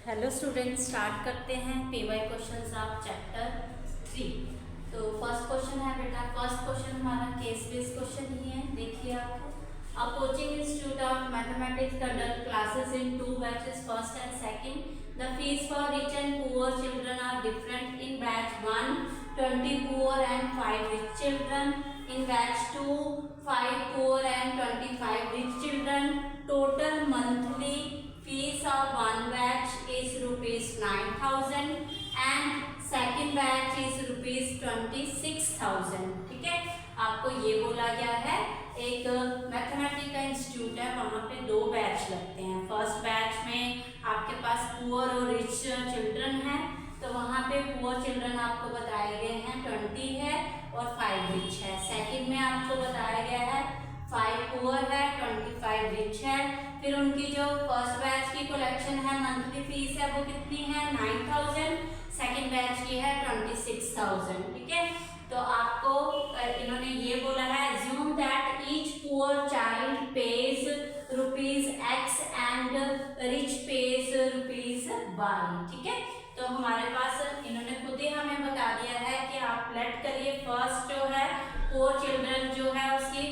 Hello students, start करते हैं PY questions of chapter 3। तो फर्स्ट क्वेश्चन है बेटा, फर्स्ट क्वेश्चन हमारा केस बेस्ड क्वेश्चन ही है। देखिए आपको, a coaching institute of mathematics conduct classes in 2 batches, first and second. The fees for rich and poor children are different. In batch 1 20 poor and 5 rich children. In batch 2 5 poor and 25 rich children. Total monthly fees of one batch is rupees 9,000 and second batch is rupees 26,000। ठीक है, आपको ये बोला गया है एक mathematics का institute है, वहाँ पे 2 बैच लगते हैं। फर्स्ट बैच में आपके पास पुअर और रिच चिल्ड्रन है, तो वहाँ पे पुअर चिल्ड्रन आपको बताए गए हैं 20 है और 5 रिच है। सेकंड में आपको बताया गया है 5 पुअर है 25 रिच है। फिर उनकी जो फर्स्ट बैच की कलेक्शन है, मंथली फीस है, वो कितनी है 9,000। सेकंड बैच की है 26,000। ठीक है, तो आपको इन्होंने ये बोला है, assume that each poor child pays rupees X and rich pays rupees Y। ठीक है, तो हमारे पास इन्होंने खुद ही हमें बता दिया है कि आप लेट करिए। फर्स्ट जो है पुअर चिल्ड्रन जो है उसकी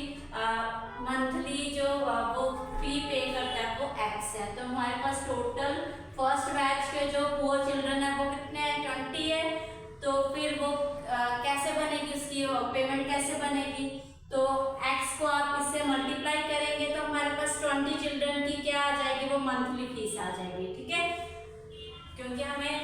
मंथली जो वो फी पे करता है वो X है। तो हमारे पास टोटल फर्स्ट बैच के जो पुअर चिल्ड्रन है वो कितने हैं 20 है। तो फिर वो कैसे बनेगी, उसकी पेमेंट कैसे बनेगी? तो x को आप इससे मल्टीप्लाई करेंगे तो हमारे पास 20 चिल्ड्रन की क्या आ जाएगी, वो मंथली फीस आ जाएगी। ठीक है, क्योंकि हमें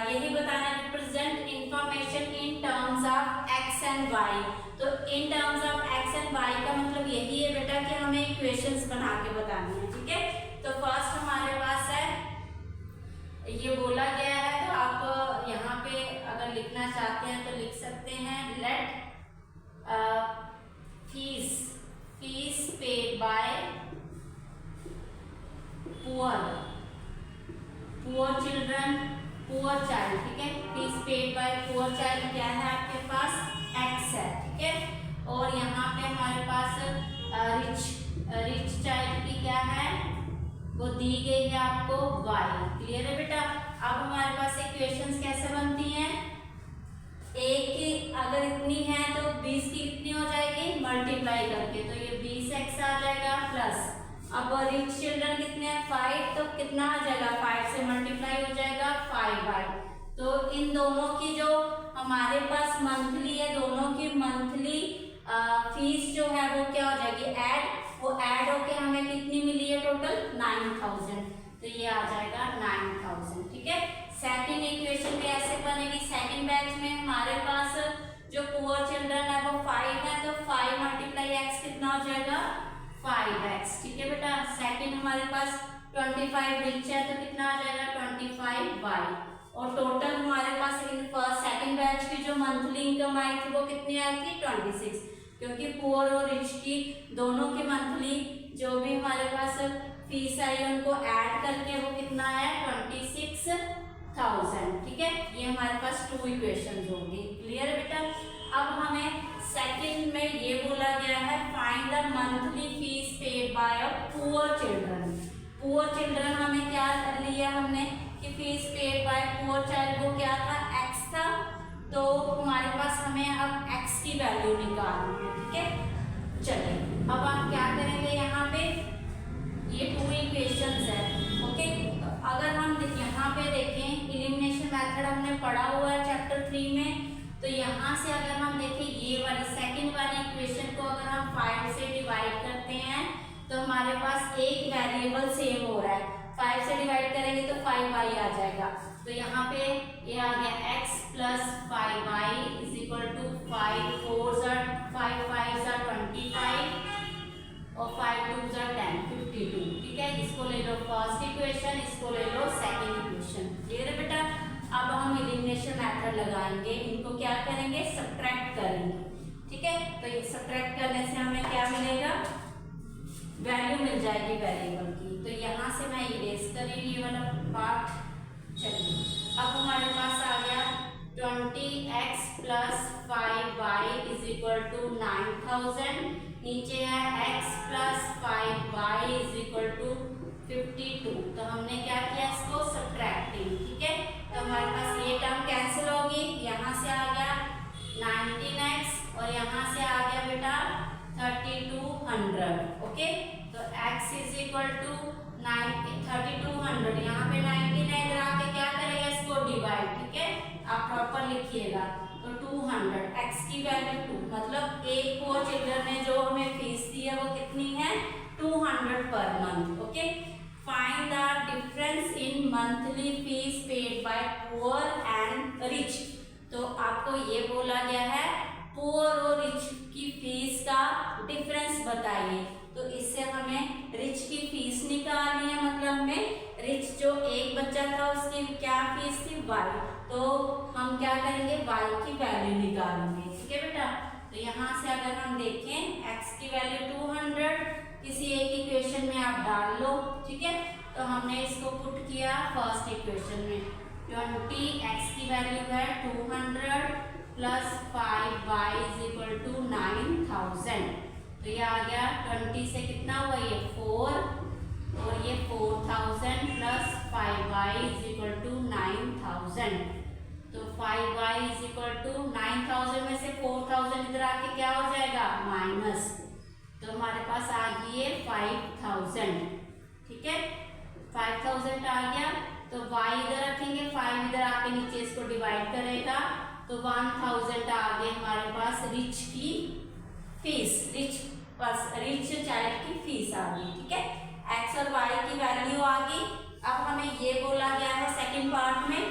यही बताना है, represent information in terms of x and y। तो in terms of x and y का मतलब यही है बेटा कि हमें इक्वेशंस बना के बतानी है। ठीक है, तो फर्स्ट हमारे पास है, ये बोला गया है, तो आप यहाँ पे अगर लिखना चाहते हैं तो लिख सकते हैं, let fees paid by poor children, poor child. ठीक है, fees paid by poor child क्या है आपके पास x है। ठीक है, और यहाँ पे हमारे पास रिच चाइल्ड की क्या है, वो दी गई है आपको y। क्लियर है बेटा? अब हमारे पास इक्वेशंस कैसे बनती हैं, एक की अगर इतनी है तो 20 की कितनी हो जाएगी मल्टीप्लाई करके, तो ये 20x आ जाएगा प्लस, अब रिच चिल्ड्रन कितने हैं 5, तो कितना आ जाएगा 5 से मल्टीप्लाई हो जाएगा 5y। तो इन दोनों की जो हमारे पास मंथली है, दोनों की मंथली फीस जो है वो क्या हो जाएगी ऐड, वो ऐड होके हमें कितनी मिली है टोटल 9,000। तो ये आ जाएगा 9,000। ठीक है, सेकंड इक्वेशन भी ऐसे बनेगी। सेकंड बैच में हमारे पास जो पुअर चिल्ड्रन है वो 5 है, तो 5 मल्टीप्लाई x कितना हो जाएगा 5x। ठीक है बेटा, सेकंड हमारे पास 25 रिच है, तो कितना आ जाएगा 25y। और टोटल हमारे पास इन फर्स्ट सेकंड बैच की जो मंथली इनकम आई थी वो कितनी आई थी 26, क्योंकि पुअर और रिच की दोनों की मंथली जो भी हमारे पास फीस आई उनको ऐड करके वो कितना है 26,000। ठीक है, ये हमारे पास 2 इक्वेशंस होंगी। क्लियर है बेटा? अब हमें सेकंड में ये बोला गया है, find the monthly fees paid bye a poor children. Poor children हमें क्या कर लिया हमने कि fees paid by poor child वो क्या था x था, तो हमारे पास हमें अब x की वैल्यू निकालनी है। ठीक है, चलिए अब आप क्या करेंगे, यहाँ पे ये 2 इक्वेशंस है। ओके, तो अगर हम यहाँ पे देखें, एलिमिनेशन मेथड हमने पढ़ा हुआ है चैप्टर 3 में, तो यहाँ से अगर हम देखें ये वाली सेकंड वाली इक्वेशन को अगर हम 5 से डिवाइड करते हैं तो हमारे पास एक वेरिएबल सेम हो रहा है, 5 से डिवाइड करेंगे तो 5y आ जाएगा। तो यहाँ पे ये आ गया x plus 5y is equal to 5 4 5 5 25 और 5 2 10 52। ठीक है, इसको ले लो फर्स्ट इक्वेशन, इसको ले लो सेकंड इक्वेशन। क्लियर है बेटा? अब हम एलिमिनेशन मेथड लगाएंगे, इनको क्या करेंगे सब्ट्रैक्ट करेंगे। ठीक है, तो ये सब्ट्रैक्ट करने से हमें क्या मिलेगा, वैल्यू मिल जाएगी वेरिएबल की। तो यहाँ से मैं इरेज करी ये वाला पार्ट। चलिए अब हमारे पास आ गया 20x plus 5y is equal to 9,000, नीचे है x plus 5y is equal to 52। तो हमने क्या किया, इसको सब्ट्रैक्टिंग ओके। तो x इज इक्वल टू 3200, यहाँ पे 99 इधर आके क्या करेगा, इसको डिवाइड, ठीक है, आप प्रॉपर लिखिएगा। तो 200, x की वैल्यू 2, मतलब एक को चिल्ड्रन ने जो हमें फीस दी है वो कितनी है, 200 per month, okay. Find the difference in monthly fees paid by poor and rich. तो आपको ये बोला गया है पुअर और रिच की फीस का डिफरेंस बताइए। तो इससे हमें रिच की फीस निकालनी है, मतलब हमें रिच जो एक बच्चा था उसकी क्या फीस थी, y, तो हम क्या करेंगे, y की वैल्यू निकालेंगे, ठीक है बेटा। तो यहाँ से अगर हम देखें x की वैल्यू 200 किसी एक इक्वेशन में आप डाल लो, ठीक है। तो हमने इसको पुट किया फर्स्ट इक्वेशन में, 20x की वैल्यू है 200 plus 5y is equal to 9000। तो ये आ गया 20 से कितना हुआ, ये 4, और ये 4000 plus 5y is equal to 9000। तो 5y इज इक्वल टू 9000 में से 4000 इधर आके क्या हो जाएगा, माइनस। तो हमारे पास आ गई है 5000, ठीक है, 5000 आ गया। तो y इधर रखेंगे, 5 इधर आके नीचे इसको डिवाइड करेगा, तो 1000 आ गए हमारे पास रिच की फीस, रिच चाइल्ड की फीस आ गई, ठीक है। x और y की वैल्यू आ गई। अब हमें ये बोला गया है सेकंड पार्ट में,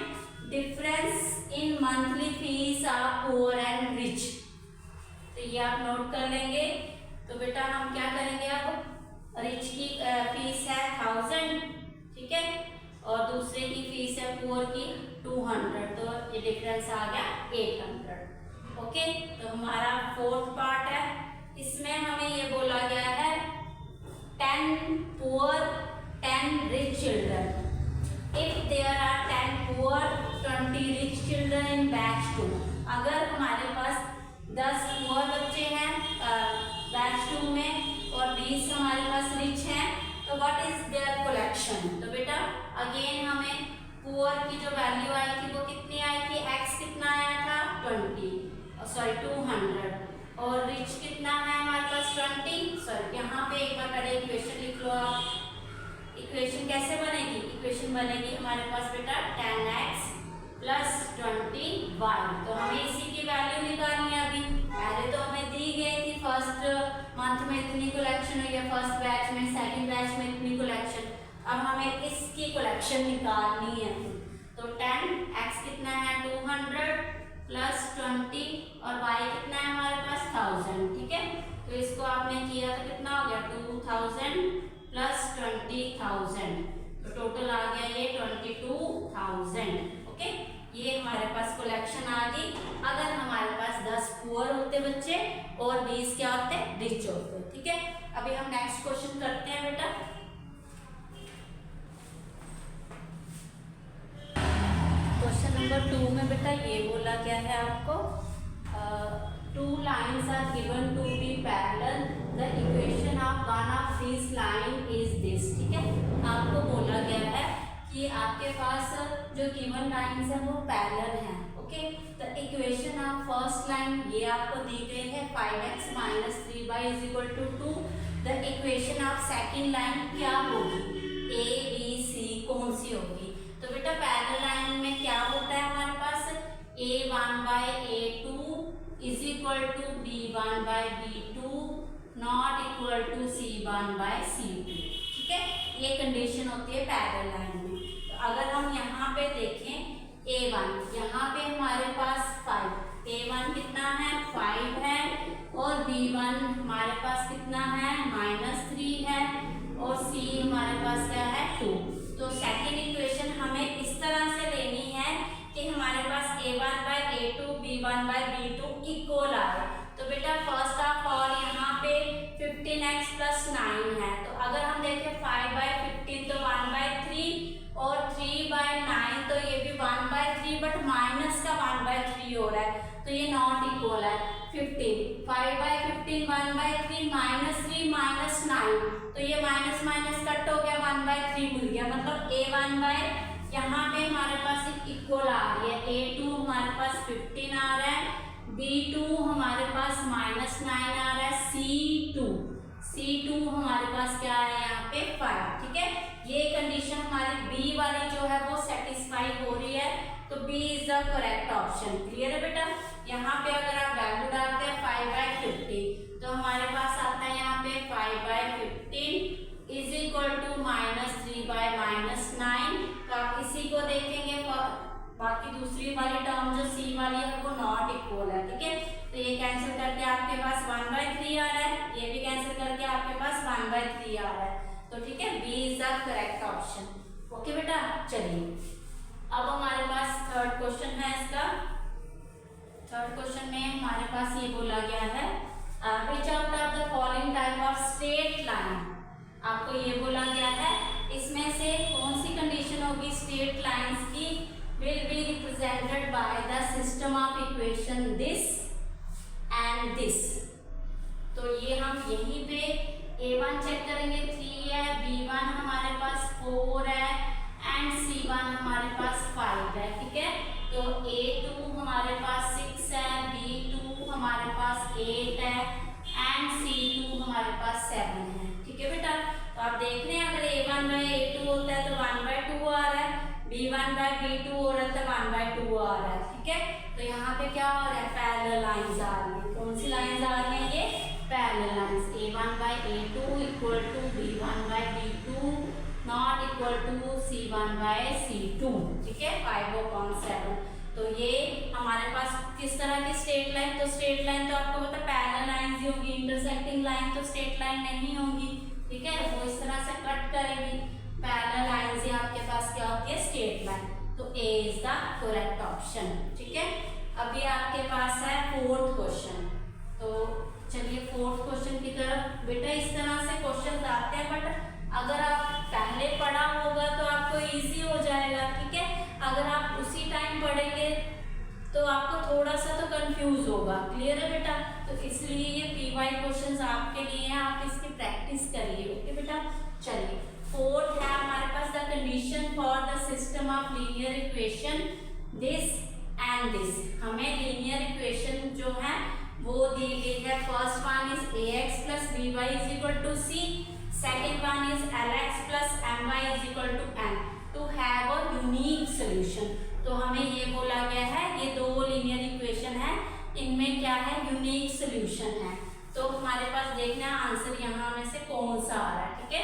difference in monthly fees of poor and rich. तो ये आप नोट कर लेंगे। तो बेटा हम क्या करेंगे, अब रिच की फीस है 1000, ठीक है, और दूसरे की फीस है पुअर की 200, तो ये डिफरेंस आ गया 800, ओके। तो हमारा फोर्थ पार्ट है, इसमें हमें ये बोला गया है 10 poor 10 rich children, if there are 10 poor 20 rich children in batch 2। अगर हमारे पास 10 पुअर बच्चे हैं बैच 2 में और 20 हमारे पास रिच हैं, तो व्हाट इज देयर कलेक्शन। तो बेटा अगेन हमें पुअर की जो वैल्यू आई थी वो कितनी आई थी, x कितना आया था 200, और रिच कितना है हमारे पास 20। यहाँ पे एक बार पहले इक्वेशन लिख लो आप। इक्वेशन कैसे बनेगी, इक्वेशन बनेगी हमारे पास बेटा 10x प्लस 20y। तो हमें इसी की वैल्यू निकालनी है। अभी पहले तो हमें दी गई थी फर्स्ट मंथ में इतनी कलेक्शन हुई है, फर्स्ट बैच में, सेकंड बैच में इतनी कलेक्शन। अब हमें इसकी कलेक्शन निकालनी है। तो 10x कितना है 200 प्लस 20 और y कितना है हमारे पास 1000, ठीक है। तो इसको आपने किया तो कितना हो गया 2000 प्लस 20000, तो टोटल आ गया ये 22000, ओके। ये हमारे पास कलेक्शन आ गई। अगर हमारे पास 10 पुअर होते बच्चे और 20 क्या होते, रिच होते, ठीक है। अभी हम नेक्स्ट क्वेश्चन करते हैं बेटा। क्वेश्चन नंबर 2 में बेटा ये बोला गया है आपको, 2 lines are given to be parallel, the equation of one of these line is this, ठीक है। आपको बोला गया है कि आपके पास जो गिवन लाइंस है वो पैरेलल हैं, okay. The equation of first line ये आपको दी गई है 5x minus 3y is equal to 2। The equation of second line क्या होगी, a b c कौन सी होगी। तो बेटा पैरेलल लाइन में क्या होता है हमारे पास, a1 by a2 is equal to b1 by b2 not equal to c1 by c2, ठीक है। ये कंडीशन होती है पैरेलल लाइन में। तो अगर हम यहाँ पे देखें a1, यहाँ पे हमारे पास 5, a1 कितना है 5 है, और b1 हमारे पास कितना है -3 है, और c हमारे पास क्या है 2। तो सेकेंड इक्वेशन हमें इस तरह से लेनी है कि हमारे पास a1 by a2 b1 by b2 equal आए। तो बेटा फर्स्ट ऑफ ऑल यहाँ पे 15x प्लस 9 है, तो अगर हम देखें 5 बाय 15 तो 1 बाय 3 और 3 बाय 9 तो ये भी 1 बाय 3, बट माइनस का 1 बाय 3 हो रहा है, तो ये नॉट इक्वल है। 15 5 बाय 15 1 बाय 3 -3 -9, तो ये माइनस माइनस कट हो गया, 1 बाय 3 मिल गया, मतलब a1 बाय यहाँ पे हमारे पास इक्वल आ रही है, a2 हमारे पास 15 आ रहा है, b2 हमारे पास -9 आ रहा है, c2 C2 हमारे पास क्या है यहाँ पे 5, ठीक है। ये कंडीशन हमारी बी वाली जो है वो सेटिस्फाई हो रही है, तो B is the correct option. Clear है बेटा। यहाँ पे अगर आप वैल्यू डालते हैं 5/15, तो हमारे पास आता है यहाँ पे 5/15 इज इक्वल टू -3/-9। तो आप इसी को देखेंगे, बाकी दूसरी वाली टर्म जो सी वाली है वो नॉट इक्वल है, ठीक है। तो ये कैंसिल करके आपके पास 1/3 आ रहा है, ये भी कैंसिल करके आपके पास 1/3 आ रहा है, तो ठीक है, B is the correct option. Okay बेटा, चलिए अब हमारे पास थर्ड क्वेश्चन है। इसका थर्ड क्वेश्चन में हमारे पास ये बोला गया है विच out of the following type of straight line. आपको ये बोला गया है इसमें से कौन सी कंडीशन होगी स्ट्रेट लाइंस की, will be represented by the system of equation this and this। तो ये हम यहीं पे A1 चेक करेंगे 3 है, B1 हमारे पास 4 है एंड C1 हमारे पास 5 है, ठीक है। तो A2 हमारे पास 6 है, B2 हमारे पास 8 है एंड C2 हमारे पास 7 है, ठीक है बेटा। तो आप देख रहे हैं अगर A1/A2 होता है तो 1/2 आ रहा है, B1/B2 हो रहा है 1/2 आ रहा है, ठीक है। तो यहाँ पे क्या हो रहा है, पैरेलल लाइंस आ रही है। कौन सी लाइंस आ रही है, ये parallel lines. A1/A2 equal to B1/B2 not equal to C1/C2, ठीक है, 5/7। तो ये हमारे पास किस तरह की स्ट्रेट लाइन, तो स्ट्रेट लाइन तो आपको पता है पैरेलल लाइंस ही होगी, इंटरसेक्टिंग लाइन तो स्ट्रेट लाइन नहीं होगी, ठीक है। वो इस तरह से कट करेगी, पैरेलल लाइन से आपके पास क्या होती है स्ट्रेट लाइन। तो ए इज द करेक्ट ऑप्शन, ठीक है। अभी आपके पास है फोर्थ क्वेश्चन। तो चलिए फोर्थ क्वेश्चन की तरफ। बेटा इस तरह से क्वेश्चन आते हैं, बट अगर आप पहले पढ़ा होगा तो आपको इजी हो जाएगा, ठीक है। अगर आप उसी टाइम पढ़ेंगे तो आपको थोड़ा सा तो कंफ्यूज होगा। क्लियर है बेटा। तो इसलिए ये PY क्वेश्चंस आपके लिए हैं, आप इसकी प्रैक्टिस करिए। ओके बेटा, चलिए फोर्थ है हमारे पास the condition for the system of linear equation this and this. हमें लीनियर इक्वेशन जो है वो दी गई है। First one is ax plus by is equal to c, second one is lx plus my is equal to n to have a unique solution। तो हमें ये बोला गया है ये दो लीनियर इक्वेशन है, इनमें क्या है यूनिक सोल्यूशन है। तो हमारे पास देखना है आंसर यहाँ में से कौन सा आ रहा है, ठीक है।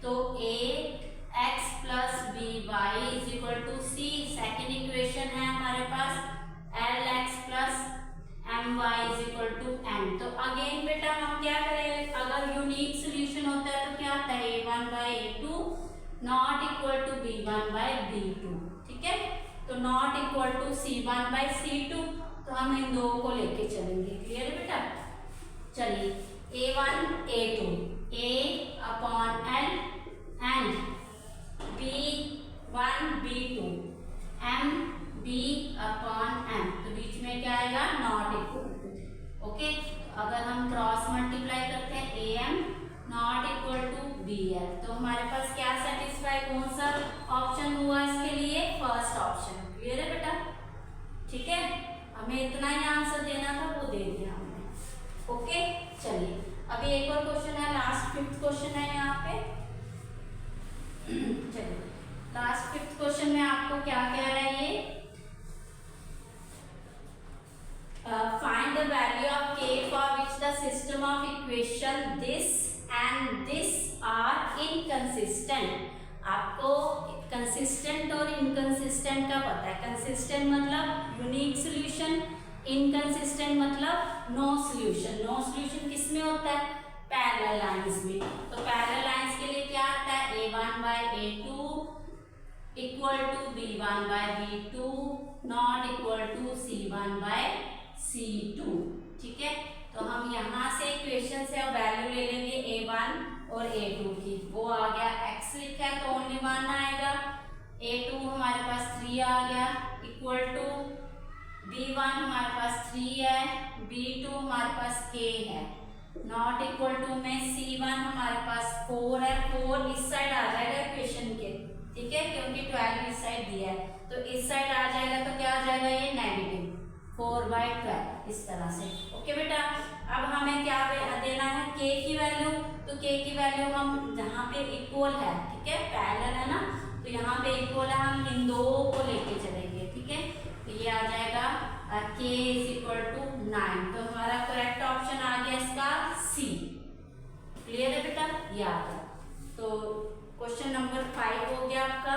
तो ax plus by is equal to c, second equation है हमारे पास lx plus my is equal to n। तो अगेन बेटा हम क्या करेंगे, अगर यूनिक सोल्यूशन होता है तो क्या आता है a1/a2 not equal to b1/b2, ठीक है। तो नॉट इक्वल टू c1/c2, तो हम इन दो को लेके चलेंगे। क्लियर है बेटा। चलिए a1 a2 a/l and b1 b2 m b/m। तो बीच में क्या आएगा, नॉट इक्वल टू। ओके, अगर हम क्रॉस मल्टीप्लाई करते हैं am not equal to bl, तो हमारे पास क्या सेटिस्फाई, कौन सा ऑप्शन हुआ इसके लिए, फर्स्ट ऑप्शन। क्लियर है बेटा, ठीक है। हमें इतना ही आंसर देना था, वो दे दिया हमने। ओके, चलिए अभी एक और क्वेश्चन है, लास्ट फिफ्थ क्वेश्चन है यहाँ पे। चलिए लास्ट फिफ्थ क्वेश्चन में आपको क्या कह रहा है, ये find the value of k for which the system of equation this and this are inconsistent। आपको कंसिस्टेंट और इनकंसिस्टेंट का पता है। कंसिस्टेंट मतलब यूनिक सोल्यूशन, इनकंसिस्टेंट मतलब नो सोल्यूशन। नो सोल्यूशन किस में होता है, पैरेलल लाइंस में। तो पैरेलल लाइंस के लिए क्या आता है, a1/a2 equal to b1/b2 not equal to c1/c2, ठीक है। तो हम यहाँ से इक्वेशन से अब वैल्यू ले लेंगे a1 और a2 की। वो आ गया x लिखा है तो ओनली 1 आएगा, a2 हमारे पास 3 आ गया इक्वल टू b1 हमारे पास 3 है, b2 हमारे पास k है, नॉट इक्वल टू में c1 हमारे पास 4 है। 4 इस साइड आ जाएगा इक्वेशन के, ठीक है, क्योंकि 12 इस साइड दिया है, तो इस साइड आ जाएगा तो क्या आ जाएगा, ये नेगेटिव 4/12 इस तरह से। ओके बेटा, अब हमें क्या देना है, k की वैल्यू। तो तो k की वैल्यू हम जहाँ पे इक्वल है, ठीक है, पैरेलल है ना, तो यहाँ पे इक्वल है, हम इन दो को लेके चलेंगे, ठीक है। तो ये आ जाएगा k = 9। तो हमारा करेक्ट ऑप्शन आ गया इसका सी। क्लियर है बेटा, ये आ गया। तो क्वेश्चन नंबर 5 हो गया आपका।